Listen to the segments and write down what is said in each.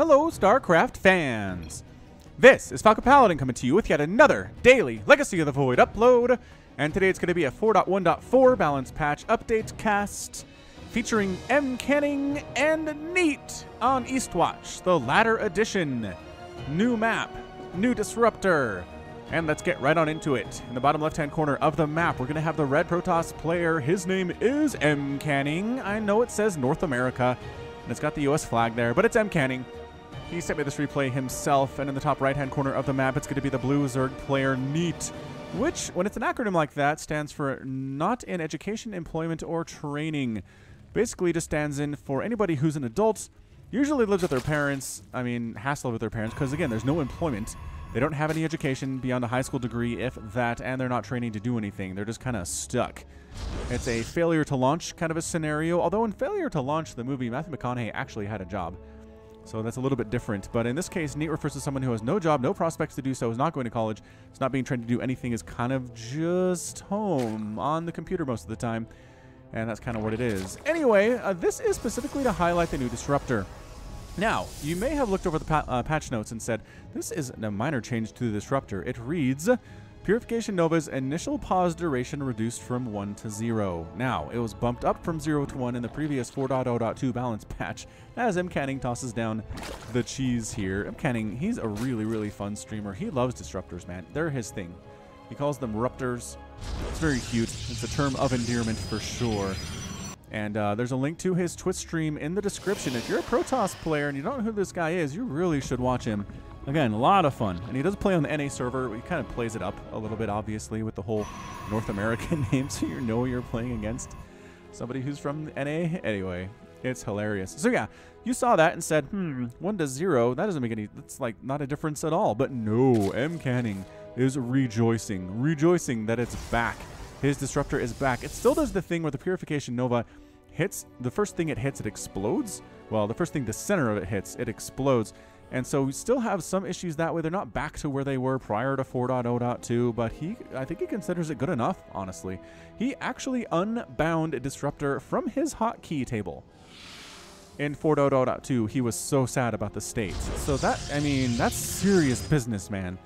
Hello, StarCraft fans! This is Falcon Paladin coming to you with yet another daily Legacy of the Void upload, and today it's going to be a 4.1.4 balance patch update cast featuring MCanning and NEET on Eastwatch, the latter edition. New map, new disruptor, and let's get right on into it. In the bottom left-hand corner of the map, we're going to have the red Protoss player. His name is MCanning. I know it says North America, and it's got the US flag there, but it's MCanning. He sent me this replay himself, and in the top right-hand corner of the map, it's going to be the blue Zerg player NEET, which, when it's an acronym like that, stands for Not in Education, Employment, or Training. Basically just stands in for anybody who's an adult, usually lives with their parents, has to live with their parents, because again, there's no employment. They don't have any education beyond a high school degree, if that, and they're not training to do anything. They're just kind of stuck. It's a failure to launch kind of a scenario, although in Failure to Launch, the movie, Matthew McConaughey actually had a job. So that's a little bit different. But in this case, NEET refers to someone who has no job, no prospects to do so, is not going to college, is not being trained to do anything, is kind of just home on the computer most of the time. And that's kind of what it is. Anyway, this is specifically to highlight the new disruptor. Now, you may have looked over the patch notes and said, this is a minor change to the disruptor. It reads, Purification Nova's initial pause duration reduced from 1 to 0. Now, it was bumped up from 0 to 1 in the previous 4.0.2 balance patch, as MCanning tosses down the cheese here. MCanning, he's a really, really fun streamer. He loves disruptors, man. They're his thing. He calls them ruptors. It's very cute. It's a term of endearment for sure. And there's a link to his Twitch stream in the description. If you're a Protoss player and you don't know who this guy is, you really should watch him. Again, a lot of fun. And he does play on the NA server. He kind of plays it up a little bit, obviously, with the whole North American name, so you know you're playing against somebody who's from the NA. Anyway, it's hilarious. So yeah, you saw that and said, 1 to 0, that doesn't make any, that's like not a difference at all. But no, MCanning is rejoicing that it's back. His disruptor is back. It still does the thing where the Purification Nova hits, the first thing it hits, it explodes. Well, the first thing the center of it hits, it explodes. And so we still have some issues that way. They're not back to where they were prior to 4.0.2, but I think he considers it good enough, honestly. He actually unbound a disruptor from his hotkey table. In 4.0.2, he was so sad about the state. So that, that's serious business, man.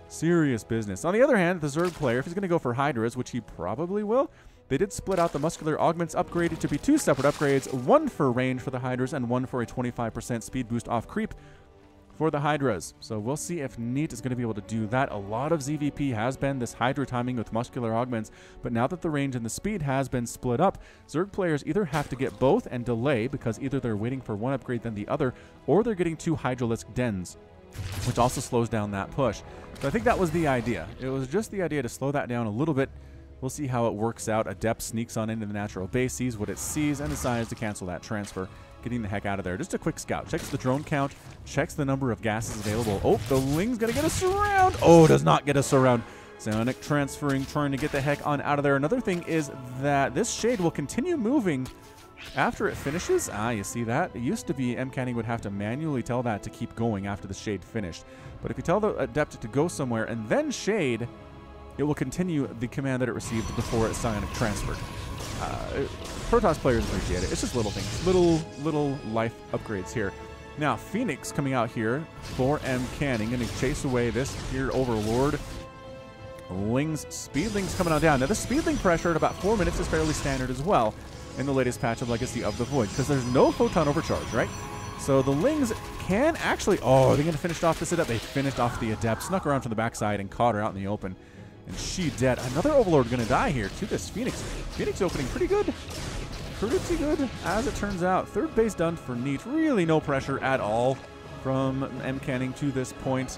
Serious business. On the other hand, the Zerg player, if he's going to go for Hydras, which he probably will, they did split out the muscular augments upgraded to be 2 separate upgrades, one for range for the Hydras and one for a 25% speed boost off creep for the Hydras. So we'll see if NEET is going to be able to do that. A lot of ZVP has been this Hydra timing with muscular augments, but now that the range and the speed has been split up, Zerg players either have to get both and delay because either they're waiting for one upgrade than the other, or they're getting 2 Hydralisk dens, which also slows down that push. So I think that was the idea. It was just the idea to slow that down a little bit. We'll see how it works out. Adept sneaks on into the natural base, sees what it sees, and decides to cancel that transfer, getting the heck out of there. Just a quick scout. Checks the drone count, checks the number of gases available. Oh, the Ling's going to get a surround. Oh, does not get a surround. Psionic transferring, trying to get the heck on out of there. Another thing is that this shade will continue moving after it finishes. You see that? It used to be MCanning would have to manually tell that to keep going after the shade finished. But if you tell the Adept to go somewhere and then shade, it will continue the command that it received before it psionic transferred. Protoss players appreciate it. It's just little things. Little life upgrades here. Now, Phoenix coming out here for MCanning, going to chase away this here Overlord. Speedling's coming on down. Now, the Speedling pressure at about 4 minutes is fairly standard as well in the latest patch of Legacy of the Void, because there's no photon overcharge, right? So the Lings can actually... Oh, are they going to finish off this Adept? They finished off the Adept, snuck around from the backside and caught her out in the open. And she dead. Another Overlord going to die here to this Phoenix. Phoenix opening pretty good. Pretty good, as it turns out. Third base done for NEET. Really no pressure at all from MCanning to this point,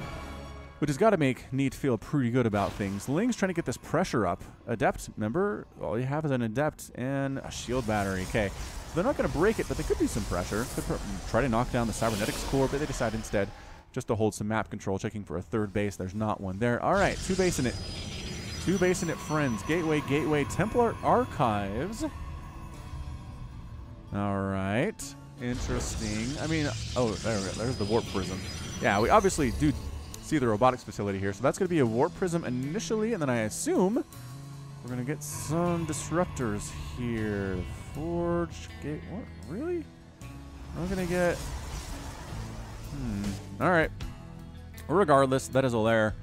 which has got to make NEET feel pretty good about things. Ling's trying to get this pressure up. Adept, remember? All you have is an Adept and a shield battery. Okay, so they're not going to break it, but they could do some pressure. Could try to knock down the Cybernetics core, but they decide instead just to hold some map control, checking for a third base. There's not one there. All right, 2 base in it. 2 base in it, friends. Gateway. Templar Archives. All right. Interesting. Oh, there we go. There's the Warp Prism. Yeah, we obviously do see the robotics facility here. So that's going to be a Warp Prism initially, and then I assume we're going to get some disruptors here. Forge, Gate, what? Really? We're going to get All right. Regardless, that is a lair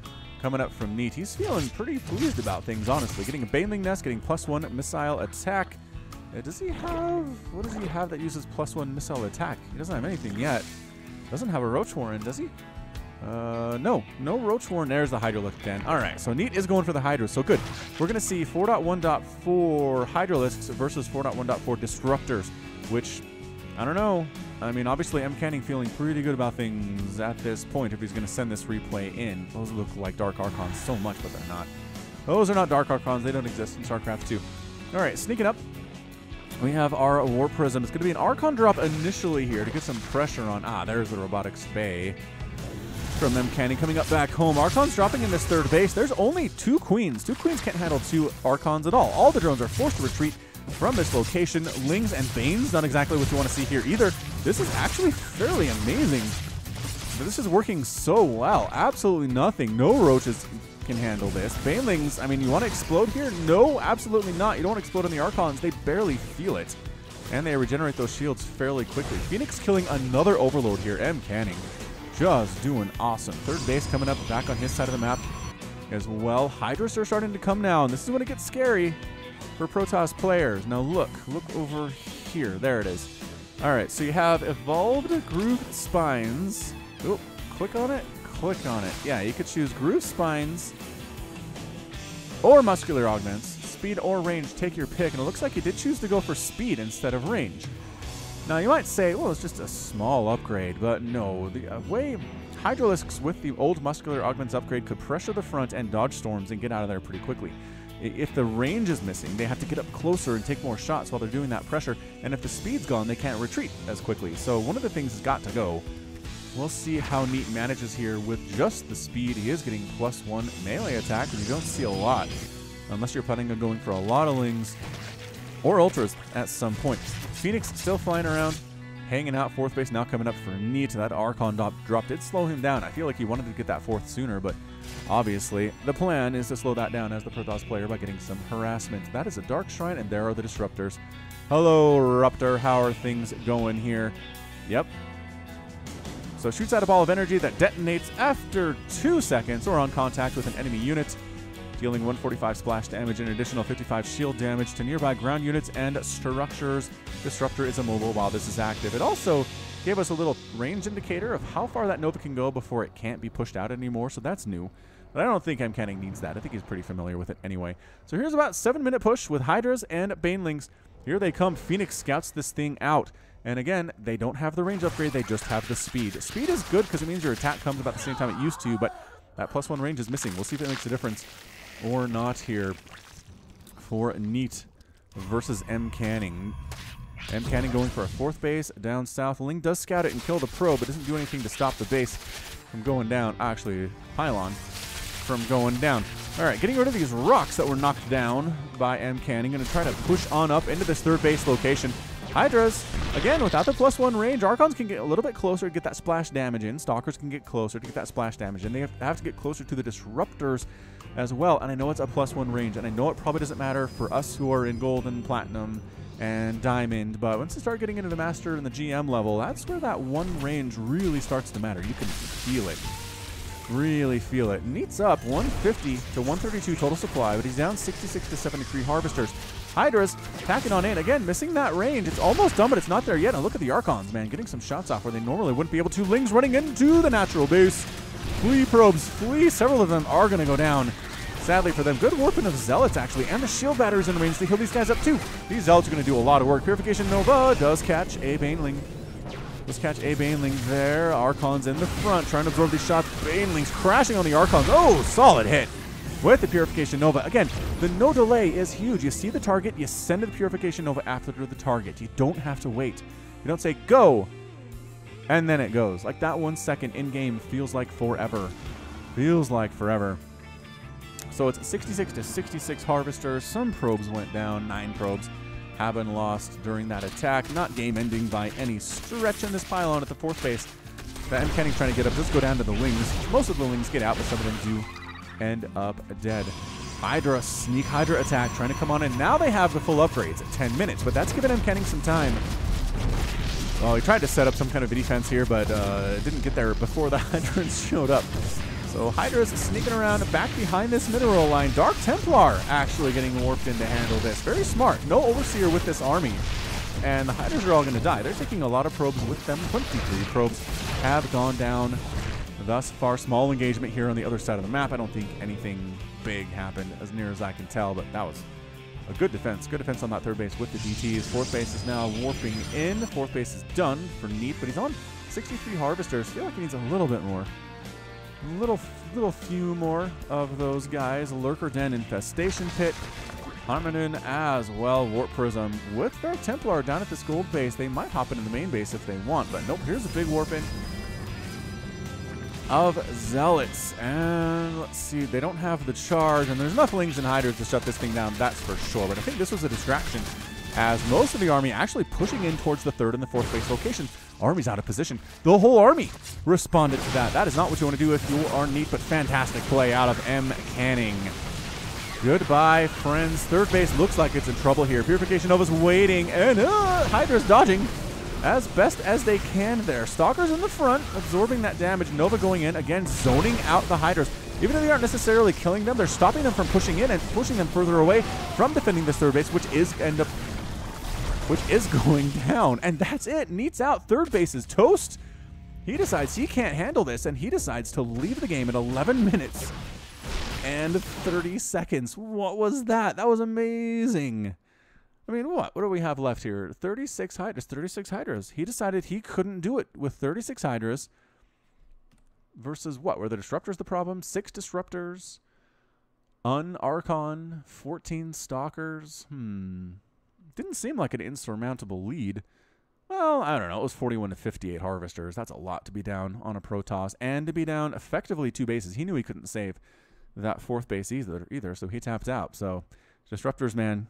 coming up from NEET. He's feeling pretty pleased about things, honestly. Getting a Baneling Nest, getting +1 missile attack. Does he have... What does he have that uses +1 missile attack? He doesn't have anything yet. Doesn't have a Roach Warren, does he? No Roach Warren. There's the Hydralisk again. All right, so NEET is going for the Hydra, so good. We're going to see 4.1.4 Hydralisks versus 4.1.4 Disruptors, which, I don't know. I mean, obviously, MCanning feeling pretty good about things at this point if he's going to send this replay in. Those look like Dark Archons so much, but they're not. Those are not Dark Archons. They don't exist in StarCraft 2. All right, sneaking up. We have our War Prism. It's going to be an Archon drop initially here to get some pressure on. There's the Robotics Bay from MCanning coming up back home. Archons dropping in this third base. There's only 2 Queens. 2 Queens can't handle 2 Archons at all. All the drones are forced to retreat from this location. Lings and Banes, not exactly what you want to see here either. This is actually fairly amazing. This is working so well. Absolutely nothing. No Roaches can handle this. Banelings, I mean, you want to explode here? No, absolutely not. You don't want to explode on the Archons. They barely feel it. And they regenerate those shields fairly quickly. Phoenix killing another Overlord here. MCanning just doing awesome. Third base coming up back on his side of the map as well. Hydras are starting to come now, and this is when it gets scary for Protoss players. Now look over here. There it is. All right, so you have Evolved Grooved Spines. Oh, click on it. Click on it. Yeah, you could choose Groove Spines or Muscular Augments. Speed or range, take your pick. And it looks like you did choose to go for speed instead of range. Now, you might say, well, it's just a small upgrade. But no, the way Hydralisks with the old Muscular Augments upgrade could pressure the front and dodge storms and get out of there pretty quickly. If the range is missing, they have to get up closer and take more shots while they're doing that pressure. And if the speed's gone, they can't retreat as quickly. So one of the things has got to go. We'll see how NEET manages here with just the speed. He is getting +1 melee attack, and you don't see a lot unless you're planning on going for a lot of Lings or Ultras at some point. Phoenix still flying around, hanging out. Fourth base now coming up for NEET. That Archon drop did slow him down. I feel like he wanted to get that fourth sooner, but obviously the plan is to slow that down as the Protoss player by getting some harassment. That is a Dark Shrine, and there are the Disruptors. Hello, Ruptor. How are things going here? Yep. So shoots out a ball of energy that detonates after 2 seconds or on contact with an enemy unit, dealing 145 splash damage and an additional 55 shield damage to nearby ground units and structures. Disruptor is immobile while this is active. It also gave us a little range indicator of how far that Nova can go before it can't be pushed out anymore, so that's new. But I don't think MCanning needs that. I think he's pretty familiar with it anyway. So here's about 7-minute push with Hydras and Banelings. Here they come. Phoenix scouts this thing out. And again, they don't have the range upgrade, they just have the speed. Speed is good because it means your attack comes about the same time it used to, but that +1 range is missing. We'll see if it makes a difference or not here for NEET versus MCanning. MCanning going for a fourth base down south. Ling does scout it and kill the probe, but doesn't do anything to stop the base from going down. Actually, pylon from going down. All right, getting rid of these rocks that were knocked down by MCanning. Going to try to push on up into this third base location. Hydras, again, without the +1 range, Archons can get a little bit closer to get that splash damage in. Stalkers can get closer to get that splash damage in. They have to get closer to the Disruptors as well. And I know it's a +1 range, and I know it probably doesn't matter for us who are in Gold and Platinum and Diamond, but once you start getting into the Master and the GM level, that's where that 1 range really starts to matter. You can feel it. Really feel it. NEET's up 150 to 132 total supply, but he's down 66 to 73 Harvesters. Hydras packing on in. Again, missing that range. It's almost done, but it's not there yet. And look at the Archons, man. Getting some shots off where they normally wouldn't be able to. Lings running into the natural base. Flee probes. Flee. Several of them are going to go down. Sadly for them. Good warping of Zealots, actually. And the shield batteries in range to heal these guys up, too. These Zealots are going to do a lot of work. Purification Nova does catch a Baneling. Let's catch a Baneling there. Archons in the front, trying to absorb these shots. Banelings crashing on the Archons. Oh, solid hit with the Purification Nova. Again, the no delay is huge. You see the target, you send the Purification Nova after the target. You don't have to wait. You don't say, go, and then it goes. Like that 1 second in-game feels like forever. Feels like forever. So it's 66 to 66 Harvesters. Some probes went down, 9 probes have been lost during that attack. Not game-ending by any stretch in this pylon at the fourth base. The MCanning trying to get up. Just go down to the Lings. Most of the Lings get out, but some of them do end up dead. Hydra, sneak Hydra attack, trying to come on in. Now they have the full upgrades at 10 minutes, but that's given MCanning some time. Well, he tried to set up some kind of defense here, but didn't get there before the Hydras showed up. So Hydra's sneaking around back behind this mineral line. Dark Templar actually getting warped in to handle this. Very smart. No Overseer with this army. And the Hydras are all going to die. They're taking a lot of probes with them. 23 probes have gone down thus far. Small engagement here on the other side of the map. I don't think anything big happened as near as I can tell, but that was a good defense. Good defense on that third base with the DTs. Fourth base is now warping in. Fourth base is done for NEET, but he's on 63 Harvesters. I feel like he needs a little bit more. Little few more of those guys. Lurker Den, Infestation Pit, Harmonin as well. Warp Prism with Dark Templar down at this gold base. They might hop into the main base if they want, but nope. Here's a big warp in of Zealots. And let's see, they don't have the charge, and there's enough Lings and Hydras to shut this thing down, that's for sure. But I think this was a distraction, as most of the army actually pushing in towards the third and the fourth base location. Army's out of position. The whole army responded to that. That is not what you want to do if you are NEET, but fantastic play out of MCanning. Goodbye, friends. Third base looks like it's in trouble here. Purification Nova's waiting, and Hydra's dodging as best as they can there. Stalkers in the front, absorbing that damage. Nova going in, again, zoning out the Hydras. Even though they aren't necessarily killing them, they're stopping them from pushing in and pushing them further away from defending this third base, which is going down. And that's it. NEET's out. Third base is toast. He decides he can't handle this, and he decides to leave the game at 11 minutes and 30 seconds. What was that? That was amazing. I mean, what do we have left here? 36 Hydras. 36 Hydras. He decided he couldn't do it with 36 Hydras versus what? Were the disruptors the problem? 6 disruptors, Archon, 14 stalkers. Didn't seem like an insurmountable lead. Well, I don't know. It was 41 to 58 harvesters. That's a lot to be down on a Protoss, and to be down effectively 2 bases. He knew he couldn't save that fourth base either, so he tapped out. So disruptors, man,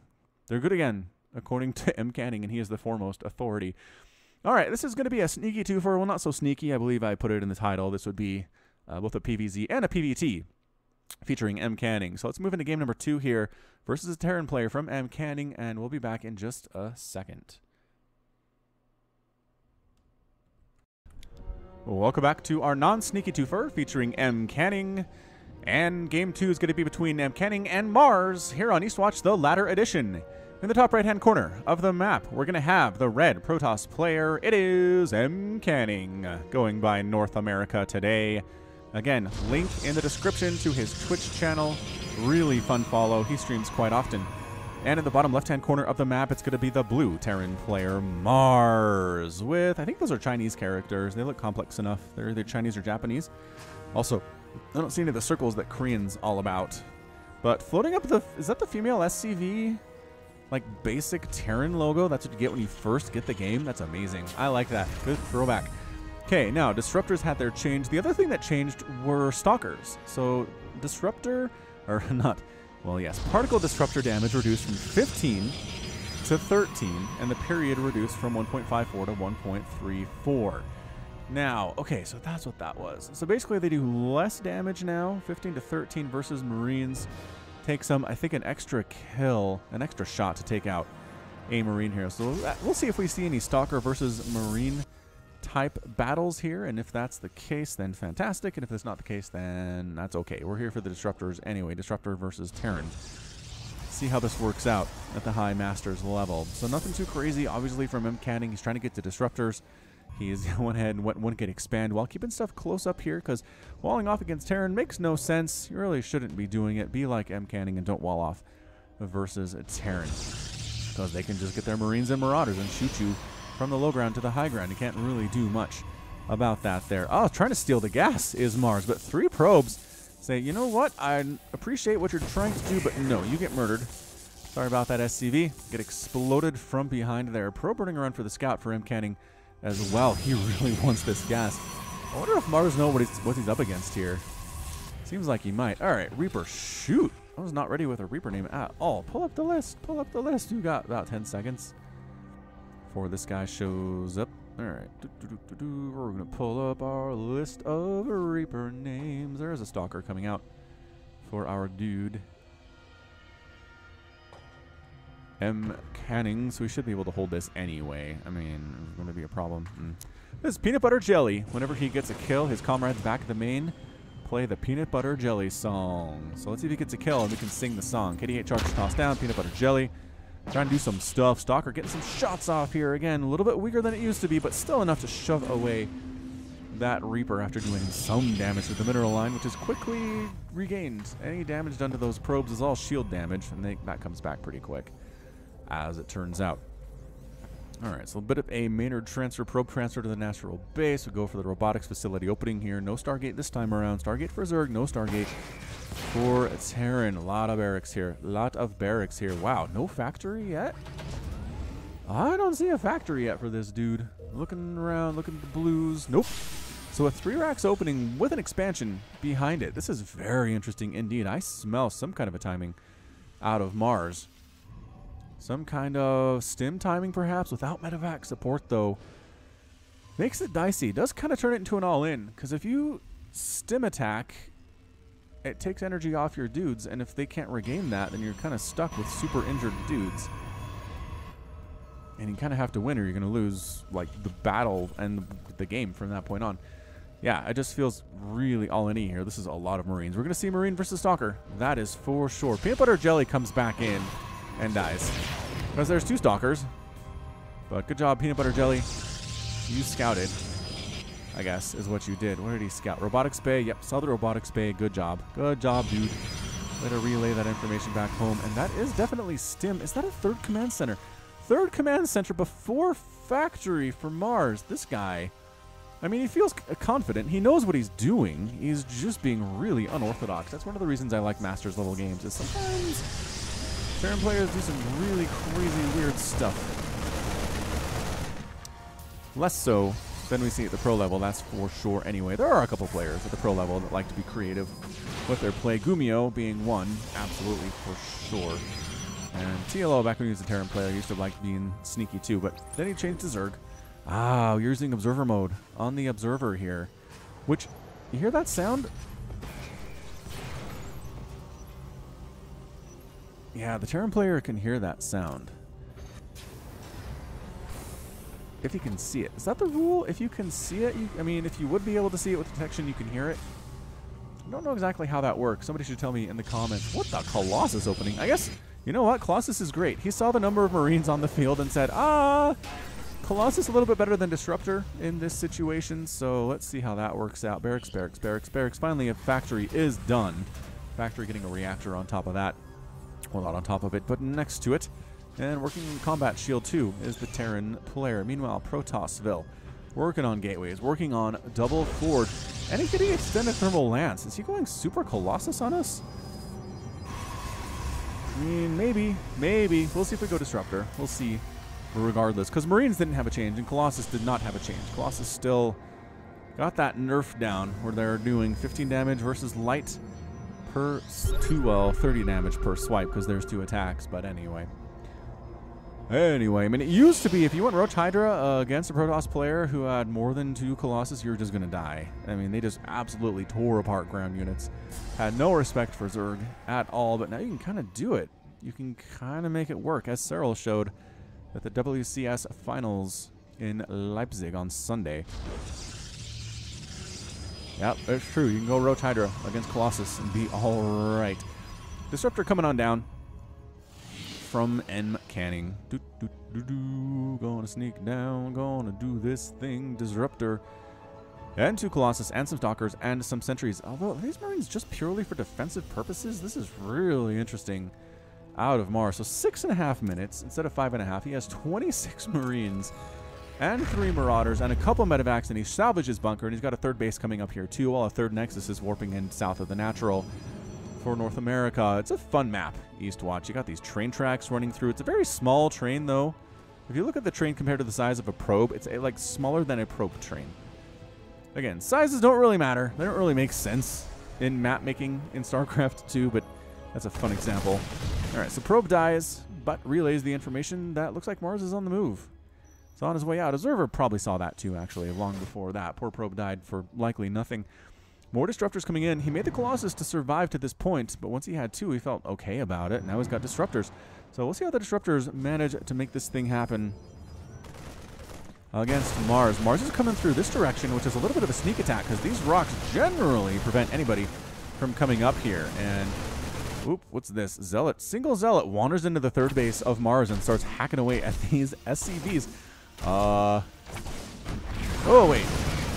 they're good again, according to MCanning, and he is the foremost authority. All right, this is going to be a sneaky 2-for. Well, not so sneaky. I believe I put it in the title. This would be both a PvZ and a PvT featuring MCanning. So let's move into game number 2 here versus a Terran player from MCanning, and we'll be back in just a second. Welcome back to our non-sneaky 2-for featuring MCanning. And game 2 is going to be between MCanning and Mars here on Eastwatch, the Ladder Edition. In the top right-hand corner of the map, we're going to have the red Protoss player. It is MCanning, going by North America today. Again, link in the description to his Twitch channel. Really fun follow. He streams quite often. And in the bottom left-hand corner of the map, it's going to be the blue Terran player, Mars, with, I think those are Chinese characters. They look complex enough. They're either Chinese or Japanese. Also, I don't see any of the circles that Korean's all about. But floating up is that the female SCV? Like basic Terran logo? That's what you get when you first get the game? That's amazing. I like that. Good throwback. Okay, now disruptors had their change. The other thing that changed were stalkers. So disruptor, or not, well, yes, particle disruptor damage reduced from 15 to 13, and the period reduced from 1.54 to 1.34. Now, okay, so that's what that was. So basically they do less damage now, 15 to 13 versus Marines. Take some, I think, an extra kill, an extra shot to take out a Marine here. So we'll see if we see any Stalker versus Marine type battles here, and if that's the case, then fantastic, and if that's not the case, then that's okay. We're here for the Disruptors anyway, Disruptor versus Terran. See how this works out at the High Masters level. So nothing too crazy, obviously, from MCanning. He's trying to get to Disruptors. He's went ahead and went get expand while keeping stuff close up here, because walling off against Terran makes no sense. You really shouldn't be doing it. Be like MCanning and don't wall off versus Terran, because they can just get their Marines and Marauders and shoot you from the low ground to the high ground. You can't really do much about that there. Oh, trying to steal the gas is Mars, but 3 probes say, you know what, I appreciate what you're trying to do, but no, you get murdered. Sorry about that, SCV. Get exploded from behind there. Probe running around for the scout for MCanning as well. He really wants this gas. I wonder if Mars knows what he's up against here. Seems like he might. All right, Reaper, shoot. I was not ready with a Reaper name at all. Pull up the list. Pull up the list. You got about 10 seconds before this guy shows up. All right. We're going to pull up our list of Reaper names. There is a Stalker coming out for our dude. MCanning, so we should be able to hold this anyway. I mean, it's going to be a problem. This is Peanut Butter Jelly. Whenever he gets a kill, his comrades back at the main play the Peanut Butter Jelly song. So let's see if he gets a kill and we can sing the song. KD8 charges tossed down, Peanut Butter Jelly. Trying to do some stuff. Stalker getting some shots off here. Again, a little bit weaker than it used to be, but still enough to shove away that Reaper after doing some damage to the mineral line, which is quickly regained. Any damage done to those probes is all shield damage, and that comes back pretty quick, as it turns out. Alright, so a bit of a Maynard transfer, probe transfer to the natural base. We go for the robotics facility opening here. No Stargate this time around. Stargate for Zerg, no Stargate for Terran. A lot of barracks here. Wow, no factory yet? I don't see a factory yet for this dude. Looking around, looking at the blues. Nope. So a 3 racks opening with an expansion behind it. This is very interesting indeed. I smell some kind of a timing out of Mars. Some kind of stim timing perhaps without medevac support though. Makes it dicey. Does kind of turn it into an all-in, because if you stim attack, it takes energy off your dudes, and if they can't regain that, then you're kind of stuck with super injured dudes. And you kind of have to win or you're going to lose like the battle and the game from that point on. Yeah, it just feels really all-in here. This is a lot of Marines. We're going to see Marine versus Stalker. That is for sure. Peanut Butter Jelly comes back in and dies. Because there's 2 Stalkers. But good job, Peanut Butter Jelly. You scouted, I guess, is what you did. Where did he scout? Robotics Bay. Yep, saw the Robotics Bay. Good job. Good job, dude. Way to relay that information back home. And that is definitely stim. Is that a 3rd command center? 3rd command center before factory for Mars. This guy, I mean, he feels confident. He knows what he's doing. He's just being really unorthodox. That's one of the reasons I like Masters level games, is sometimes Terran players do some really crazy, weird stuff. Less so than we see at the pro level, that's for sure anyway. There are a couple players at the pro level that like to be creative with their play. Gumio being one, absolutely for sure. And TLO, back when he was a Terran player, used to like being sneaky too, but then he changed to Zerg. Ah, you're using Observer mode on the Observer here. Which, you hear that sound? Yeah, the Terran player can hear that sound. If you can see it. Is that the rule? If you can see it, I mean, if you would be able to see it with detection, you can hear it. I don't know exactly how that works. Somebody should tell me in the comments. What the Colossus opening? I guess, you know what? Colossus is great. He saw the number of Marines on the field and said, Colossus a little bit better than Disruptor in this situation, so let's see how that works out. Barracks, barracks, barracks, barracks. Finally, a factory is done. Factory getting a reactor on top of that. Well, not on top of it, but next to it. And working combat shield 2 is the Terran player. Meanwhile, Protossville working on gateways, working on double forge. And he's getting extended thermal lance. Is he going super Colossus on us? I mean, maybe. We'll see if we go Disruptor. We'll see regardless. Because Marines didn't have a change, and Colossus did not have a change. Colossus still got that nerf down where they're doing 15 damage versus light per 30 damage per swipe because there's 2 attacks. But anyway. I mean, it used to be if you went Roach Hydra against a Protoss player who had more than 2 Colossus, you were just going to die. I mean, they just absolutely tore apart ground units. Had no respect for Zerg at all, but now you can kind of do it. You can kind of make it work, as Cyril showed at the WCS Finals in Leipzig on Sunday. Yep, it's true. You can go Roach Hydra against Colossus and be all right. Disruptor coming on down from MCanning. Gonna sneak down, gonna do this thing. Disruptor. And 2 Colossus, and some Stalkers, and some Sentries. Although, are these Marines just purely for defensive purposes? This is really interesting out of Mars. So 6.5 minutes instead of 5.5. He has 26 Marines and 3 Marauders and a couple medevacs, and he salvaged his bunker, and he's got a 3rd base coming up here too, while a 3rd Nexus is warping in south of the Natural for North America. It's a fun map, Eastwatch. You got these train tracks running through. It's a very small train, though. If you look at the train compared to the size of a probe, it's like smaller than a probe train. Again, sizes don't really matter. They don't really make sense in map making in StarCraft 2, but that's a fun example. All right, so probe dies, but relays the information that looks like Mars is on the move. It's on his way out. Observer probably saw that too, actually, long before that. Poor probe died for likely nothing. More Disruptors coming in. He made the Colossus to survive to this point, but once he had 2, he felt okay about it. Now he's got Disruptors. So we'll see how the disruptors manage to make this thing happen against Mars. Mars is coming through this direction, which is a little bit of a sneak attack because these rocks generally prevent anybody from coming up here. And, oop, what's this? Zealot, single Zealot wanders into the third base of Mars and starts hacking away at these SCVs. Oh, wait.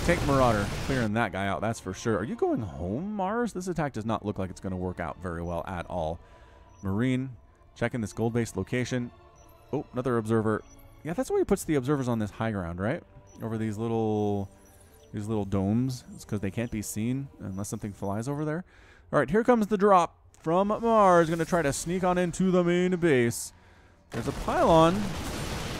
Tank Marauder, clearing that guy out, that's for sure. Are you going home, Mars? This attack does not look like it's going to work out very well at all. Marine, checking this gold-based location. Oh, another observer. Yeah, that's why he puts the observers on this high ground, right? Over these little domes. It's because they can't be seen unless something flies over there. All right, here comes the drop from Mars. Going to try to sneak on into the main base. There's a pylon.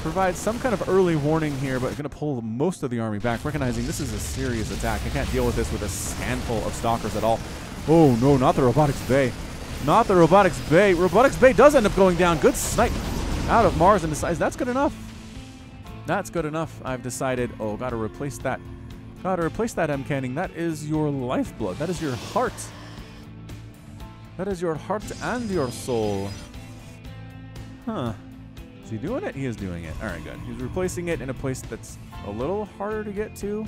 Provides some kind of early warning here, but going to pull most of the army back, recognizing this is a serious attack. I can't deal with this with a handful of stalkers at all. Oh, no, not the robotics bay. Not the robotics bay. Robotics bay does end up going down. Good snipe out of Mars and decides that's good enough. That's good enough. I've decided, oh, got to replace that. Got to replace that MCanning. That is your lifeblood. That is your heart. That is your heart and your soul. Huh. Is he doing it? He is doing it. All right, good. He's replacing it in a place that's a little harder to get to.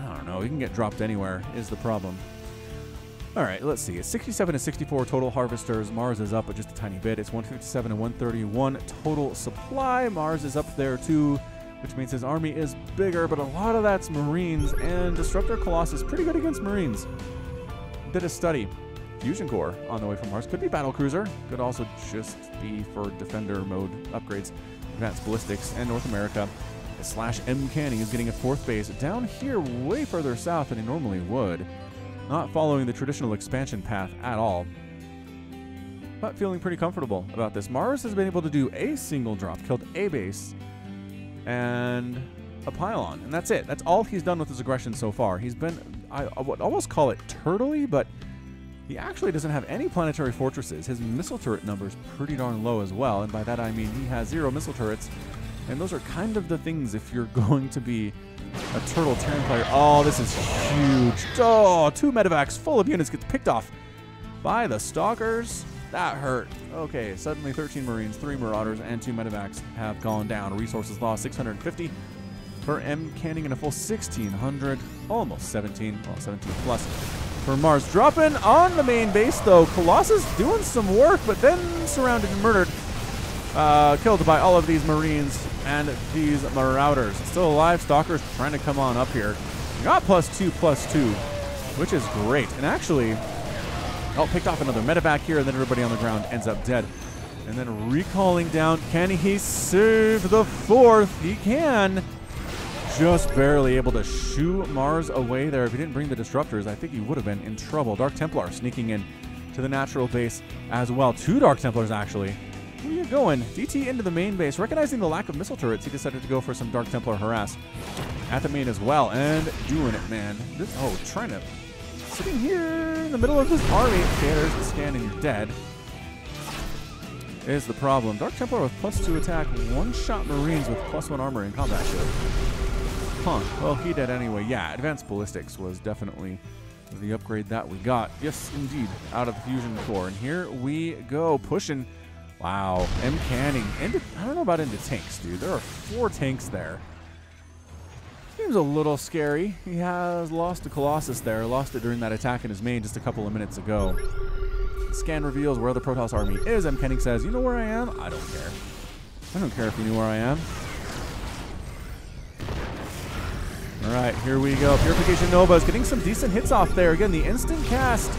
I don't know. He can get dropped anywhere is the problem. All right, let's see. It's 67 to 64 total harvesters. Mars is up just a tiny bit. It's 157 and 131 total supply. Mars is up there too, which means his army is bigger, but a lot of that's Marines, and Disruptor Colossus is pretty good against Marines. Did a study. Fusion core on the way from Mars. Could be battlecruiser. Could also just be for defender mode upgrades. Advanced ballistics and North America. Slash MCanning is getting a fourth base down here way further south than he normally would. Not following the traditional expansion path at all. But feeling pretty comfortable about this. Mars has been able to do a single drop, killed a base, and a pylon. And that's it. That's all he's done with his aggression so far. He's been, I would almost call it turtley, but he actually doesn't have any planetary fortresses. His missile turret number is pretty darn low as well, and by that I mean he has 0 missile turrets, and those are kind of the things if you're going to be a turtle Terran player. Oh, this is huge. Oh, 2 medevacs full of units gets picked off by the stalkers. That hurt. Okay, suddenly 13 Marines, 3 Marauders, and 2 medevacs have gone down. Resources lost 650 for MCanning and a full 1,600, almost 17, well, 17 plus. For Mars. Dropping on the main base, though. Colossus doing some work, but then surrounded and murdered. Killed by all of these Marines and these Marauders. Still alive. Stalkers trying to come on up here. Got +2/+2, which is great. And actually, oh, picked off another medevac here, and then everybody on the ground ends up dead. And then recalling down. Can he save the 4th? He can. Just barely able to shoo Mars away there. If he didn't bring the disruptors, I think he would have been in trouble. Dark Templar sneaking in to the natural base as well. 2 Dark Templars, actually. Where are you going? DT into the main base. Recognizing the lack of missile turrets, he decided to go for some Dark Templar harass at the main as well. And doing it, man. Oh, trying to... Sitting here in the middle of his army. Okay, there's the scan and you're dead. Is the problem. Dark Templar with +2 attack. One-shot Marines with +1 armor in combat shield. Huh. Well, he did anyway. Yeah, Advanced Ballistics was definitely the upgrade that we got. Yes, indeed. Out of the Fusion Core. And here we go. Pushing. Wow. MCanning. I don't know about into tanks, dude. There are 4 tanks there. Seems a little scary. He has lost a Colossus there. Lost it during that attack in his main just a couple of minutes ago. Scan reveals where the Protoss army is. MCanning says, you know where I am? I don't care. I don't care if you knew where I am. All right, here we go. Purification Nova is getting some decent hits off there. Again, the instant cast,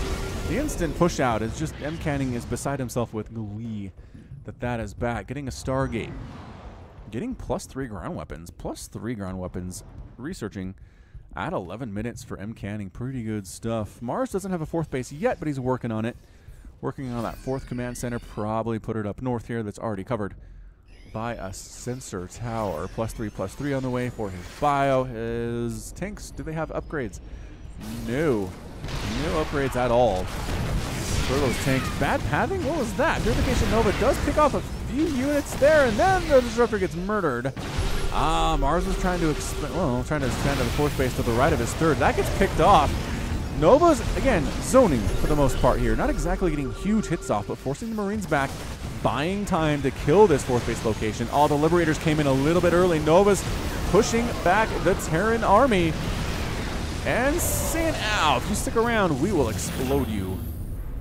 the instant push out is just MCanning is beside himself with glee that is back. Getting a Stargate. Getting +3 ground weapons. +3 ground weapons. Researching at 11 minutes for MCanning. Pretty good stuff. Mars doesn't have a 4th base yet, but he's working on it. Working on that 4th command center. Probably put it up north here. That's already covered by a sensor tower. +3/+3 on the way for his bio. His tanks, do they have upgrades? No. No upgrades at all for those tanks. Bad pathing? What was that? Purification Nova does pick off a few units there, and then the disruptor gets murdered. Mars was trying to expand to the 4th base to the right of his 3rd. That gets picked off. Nova's, again, zoning for the most part here. Not exactly getting huge hits off, but forcing the Marines back. buying time to kill this 4th base location. All the Liberators came in a little bit early. Nova's pushing back the Terran army and saying, ow, if you stick around, we will explode you.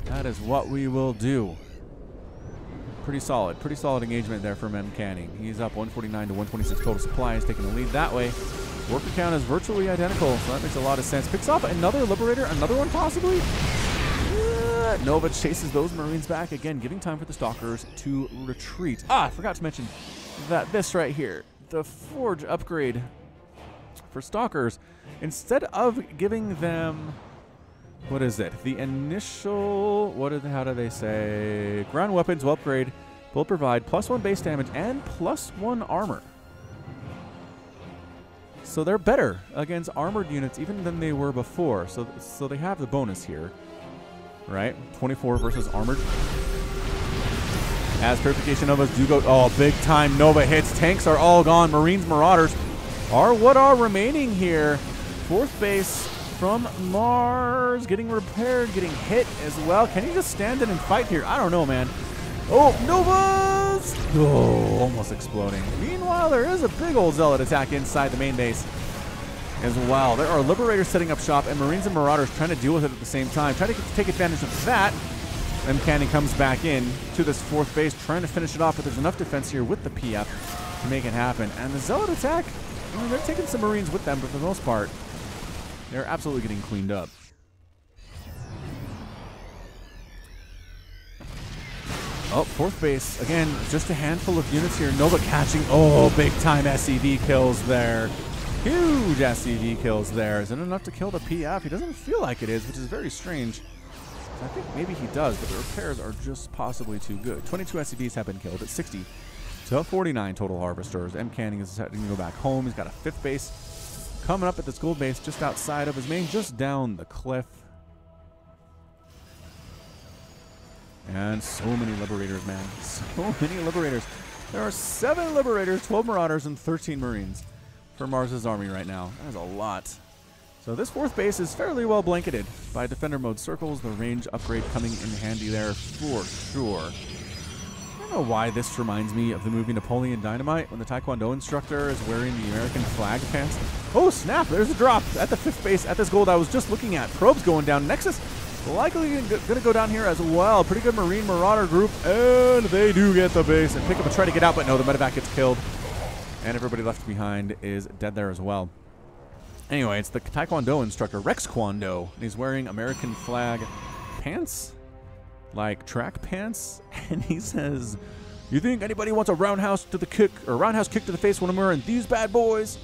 That is what we will do. Pretty solid engagement there from MCanning. He's up 149 to 126 total supplies, taking the lead that way. Worker count is virtually identical, so that makes a lot of sense. Picks off another Liberator, another one possibly? Nova chases those Marines back again, giving time for the Stalkers to retreat. I forgot to mention that this right here, the Forge upgrade for Stalkers, instead of giving them, what is it? The initial, how do they say? Ground weapons will upgrade, will provide +1 base damage and +1 armor. So they're better against armored units even than they were before. So they have the bonus here, right? 24 versus armored. As Purification Novas do go, oh, big time Nova hits. Tanks are all gone. Marines, Marauders are what are remaining here. 4th base from Mars getting repaired, getting hit as well. Can he just stand in and fight here? I don't know, man. Oh, Novas! Oh, almost exploding. Meanwhile, there is a big old Zealot attack inside the main base as well. There are Liberators setting up shop and Marines and Marauders trying to deal with it at the same time. Trying to take advantage of that. MCanning comes back in to this 4th base, trying to finish it off, but there's enough defense here with the PF to make it happen. And the Zealot attack, they're taking some Marines with them, but for the most part, they're absolutely getting cleaned up. Oh, 4th base. Again, just a handful of units here. Nova catching. Oh, big time SCV kills there. Huge SCV kills there. Is it enough to kill the PF? He doesn't feel like it is, which is very strange. I think maybe he does, but the repairs are just possibly too good. 22 SCVs have been killed at 60 to 49 total Harvesters. MCanning is starting to go back home. He's got a 5th base coming up at this gold base just outside of his main, just down the cliff. And so many Liberators, man. So many Liberators. There are 7 Liberators, 12 Marauders, and 13 Marines for Mars's army right now. That is a lot. So this 4th base is fairly well blanketed by Defender mode circles. The range upgrade coming in handy there for sure. I don't know why this reminds me of the movie Napoleon Dynamite when the Taekwondo instructor is wearing the American flag pants. Oh snap, there's a drop at the 5th base at this gold I was just looking at. Probes going down. Nexus likely going to go down here as well. Pretty good Marine Marauder group, and they do get the base and pick up and try to get out, but no, the medevac gets killed. And everybody left behind is dead there as well. Anyway, it's the Taekwondo instructor, Rex Kwando. He's wearing American flag pants, like track pants, and he says, "You think anybody wants a roundhouse to the kick or roundhouse kick to the face when I'm wearing these bad boys?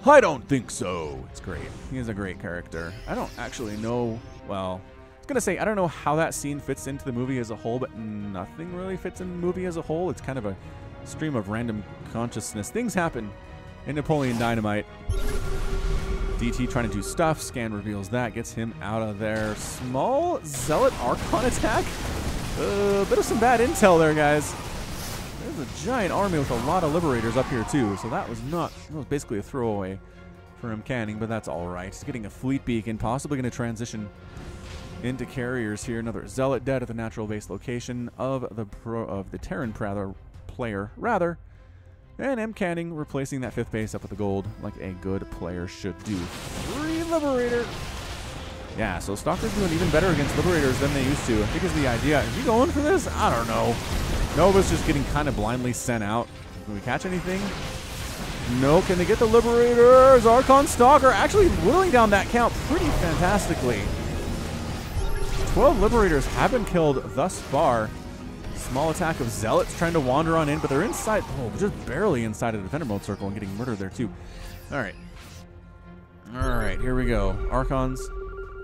I don't think so." It's great. He is a great character. I don't actually know, well, I was going to say, I don't know how that scene fits into the movie as a whole, but nothing really fits in the movie as a whole. It's kind of a stream of random consciousness. Things happen in Napoleon Dynamite. DT trying to do stuff. Scan reveals that. Gets him out of there. Small Zealot Archon attack. Bit of some bad intel there, guys. There's a giant army with a lot of Liberators up here, too. So that was basically a throwaway for MCanning, but that's all right. He's getting a fleet beacon. Possibly going to transition into carriers here. Another Zealot dead at the natural base location of the Terran player, rather. And MCanning replacing that 5th base up with the gold like a good player should do. 3 Liberator. Yeah, so Stalkers doing even better against Liberators than they used to. I think is the idea. Is he going for this? I don't know. Nova's just getting kind of blindly sent out. Can we catch anything? No. Can they get the Liberators? Archon Stalker actually whittling down that count pretty fantastically. 12 Liberators have been killed thus far. Small attack of Zealots trying to wander on in, but they're inside, just barely inside of the Defender mode circle and getting murdered there too. All right, here we go. Archons,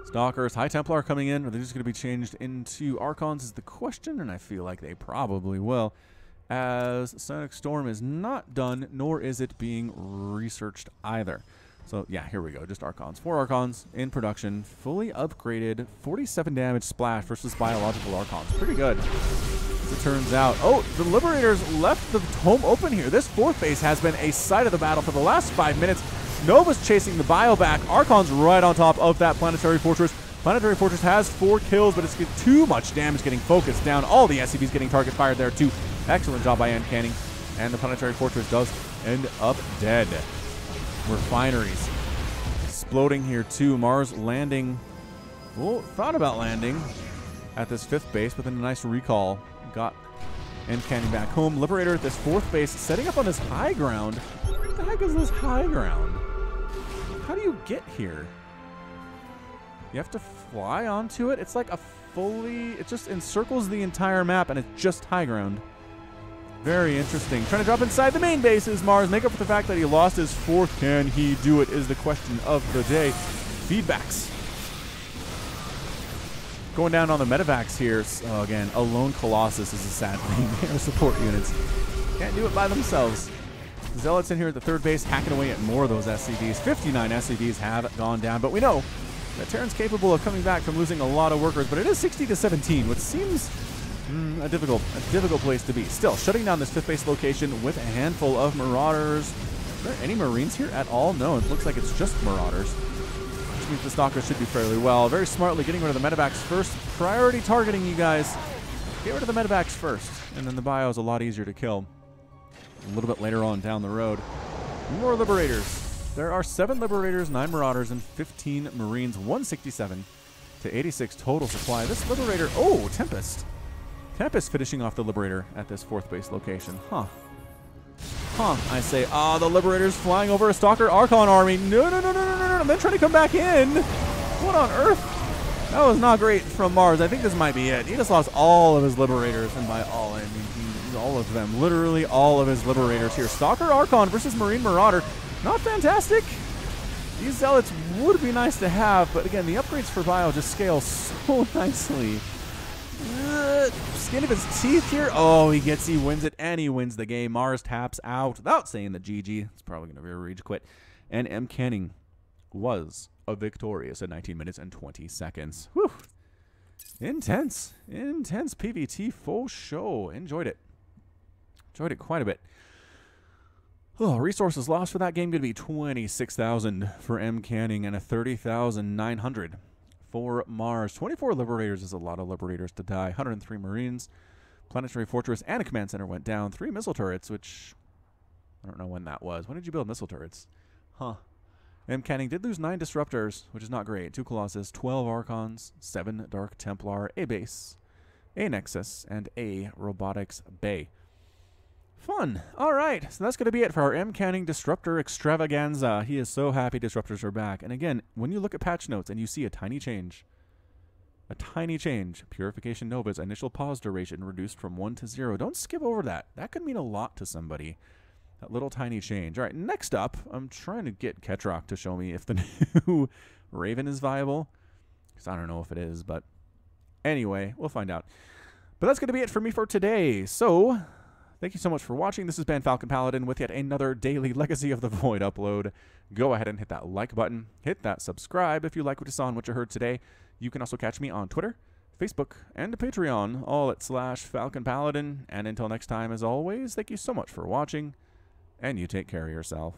Stalkers, High Templar coming in. Are they just going to be changed into Archons is the question, and I feel like they probably will, as Sonic Storm is not done, nor is it being researched either. So yeah, here we go. Just Archons. 4 Archons in production, fully upgraded, 47 damage splash versus biological Archons. Pretty good, as it turns out. Oh, the Liberators left the home open here. This 4th base has been a site of the battle for the last 5 minutes. Nova's chasing the bio back. Archon's right on top of that planetary fortress. Planetary Fortress has 4 kills, but it's too much damage getting focused down. All the SCVs getting target fired there too. Excellent job by MCanning. And the Planetary Fortress does end up dead. Refineries exploding here too. Mars landing, well, thought about landing at this 5th base, but then a nice recall got MCanning back home. Liberator at this 4th base, setting up on this high ground. What the heck is this high ground? How do you get here? You have to fly onto it? It's like a fully, it just encircles the entire map and it's just high ground. Very interesting. Trying to drop inside the main base is Mars. Make up for the fact that he lost his 4th. Can he do it is the question of the day. Feedbacks. Going down on the medevacs here. So again, a lone Colossus is a sad thing. Their support units can't do it by themselves. Zealots in here at the 3rd base hacking away at more of those SCVs. 59 SCVs have gone down, but we know that Terran's capable of coming back from losing a lot of workers, but it is 60-17, which seems a difficult place to be. Still, shutting down this 5th base location with a handful of Marauders. Are there any Marines here at all? No, it looks like it's just Marauders, which means the Stalkers should do fairly well. Very smartly getting rid of the medevacs first. Priority targeting, you guys. Get rid of the medevacs first, and then the bio is a lot easier to kill a little bit later on down the road. More Liberators. There are 7 Liberators, 9 Marauders, and 15 Marines. 167 to 86 total supply. This Liberator, oh, Tempest. Tempest finishing off the Liberator at this 4th base location. Huh. I say, the Liberator's flying over a Stalker Archon army. No. And then trying to come back in. What on earth? That was not great from Mars. I think this might be it. He just lost all of his Liberators, and by all, I mean all of them. Literally all of his Liberators here. Stalker Archon versus Marine Marauder. Not fantastic. These Zealots would be nice to have, but again, the upgrades for Bio just scale so nicely. Skin of his teeth here. Oh, he wins it, and he wins the game. Mars taps out without saying the GG. It's probably going to be a rage quit. And MCanning was victorious at 19 minutes and 20 seconds. Whew. Intense PvT full show. Enjoyed it quite a bit. Oh, resources lost for that game going to be 26,000 for MCanning and a 30,900 for Mars. 24 Liberators is a lot of Liberators to die. 103 Marines. Planetary Fortress and a command center went down. 3 missile turrets, which I don't know when that was. When did you build missile turrets? Huh. MCanning did lose 9 disruptors, which is not great. 2 Colossus, 12 Archons, 7 Dark Templar, a base, a Nexus, and a Robotics Bay. Fun. All right, so that's going to be it for our MCanning Disruptor Extravaganza. He is so happy Disruptors are back. And again, when you look at patch notes and you see a tiny change, Purification Nova's initial pause duration reduced from 1 to 0, don't skip over that. That could mean a lot to somebody, that little tiny change. All right, next up, I'm trying to get Ketrock to show me if the new Raven is viable, because I don't know if it is, but anyway, we'll find out. But that's going to be it for me for today. So thank you so much for watching. This has been Falcon Paladin with yet another daily Legacy of the Void upload. Go ahead and hit that like button. Hit that subscribe if you like what you saw and what you heard today. You can also catch me on Twitter, Facebook, and Patreon, all at /Falcon Paladin. And until next time, as always, thank you so much for watching, and you take care of yourself.